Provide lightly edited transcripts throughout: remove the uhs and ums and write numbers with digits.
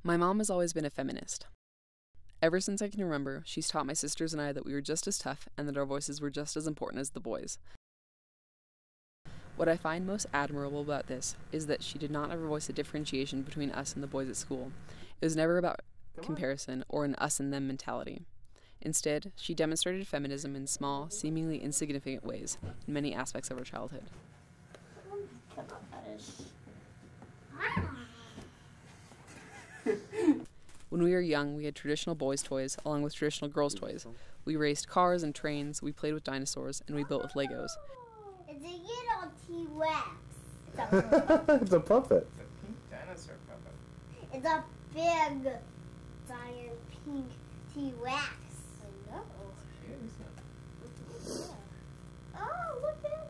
My mom has always been a feminist. Ever since I can remember, she's taught my sisters and I that we were just as tough and that our voices were just as important as the boys. What I find most admirable about this is that she did not ever voice a differentiation between us and the boys at school. It was never about comparison or an us and them mentality. Instead, she demonstrated feminism in small, seemingly insignificant ways in many aspects of her childhood. When we were young, we had traditional boys' toys along with traditional girls' toys. We raced cars and trains, we played with dinosaurs, and we built with Legos. It's a little T-Rex. It's a puppet. It's a pink dinosaur puppet. It's a big, giant pink T-Rex. I know. Cute, isn't it? Oh, look at it.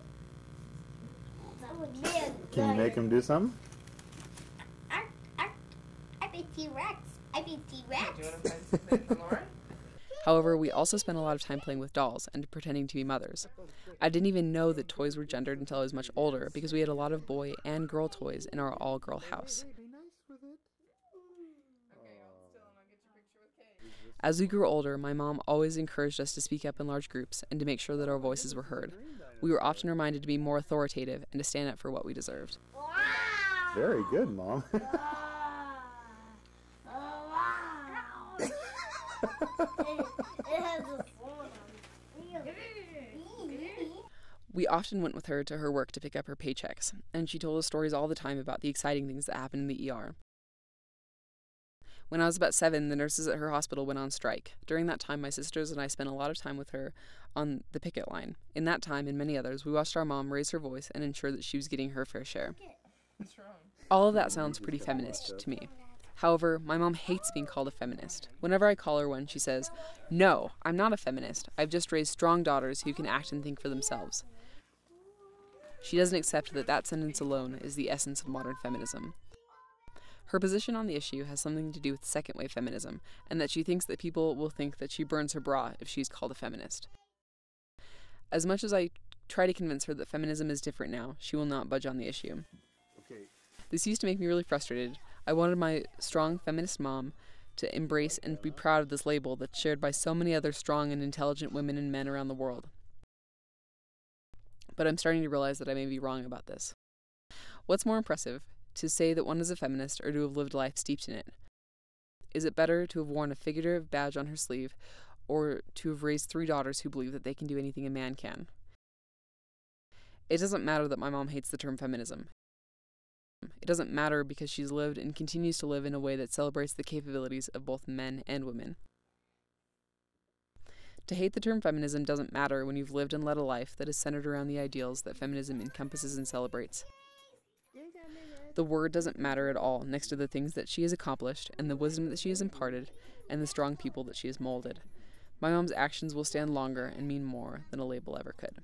It's a big. Can you make him do something? I be T-Rex. I be T-Rex. Do you want to find something for Lauren? However, we also spent a lot of time playing with dolls and pretending to be mothers. I didn't even know that toys were gendered until I was much older because we had a lot of boy and girl toys in our all-girl house. As we grew older, my mom always encouraged us to speak up in large groups and to make sure that our voices were heard. We were often reminded to be more authoritative and to stand up for what we deserved. Very good, Mom. We often went with her to her work to pick up her paychecks, and she told us stories all the time about the exciting things that happened in the ER. When I was about 7, the nurses at her hospital went on strike. During that time, my sisters and I spent a lot of time with her on the picket line. In that time, and many others, we watched our mom raise her voice and ensure that she was getting her fair share. What's wrong? All of that sounds pretty feminist to me. However, my mom hates being called a feminist. Whenever I call her one, she says, "No, I'm not a feminist. I've just raised strong daughters who can act and think for themselves." She doesn't accept that that sentence alone is the essence of modern feminism. Her position on the issue has something to do with second-wave feminism, and that she thinks that people will think that she burns her bra if she's called a feminist. As much as I try to convince her that feminism is different now, she will not budge on the issue. This used to make me really frustrated. I wanted my strong feminist mom to embrace and be proud of this label that's shared by so many other strong and intelligent women and men around the world. But I'm starting to realize that I may be wrong about this. What's more impressive, to say that one is a feminist or to have lived life steeped in it? Is it better to have worn a figurative badge on her sleeve or to have raised 3 daughters who believe that they can do anything a man can? It doesn't matter that my mom hates the term feminism. It doesn't matter because she's lived and continues to live in a way that celebrates the capabilities of both men and women. To hate the term feminism doesn't matter when you've lived and led a life that is centered around the ideals that feminism encompasses and celebrates. The word doesn't matter at all next to the things that she has accomplished and the wisdom that she has imparted and the strong people that she has molded. My mom's actions will stand longer and mean more than a label ever could.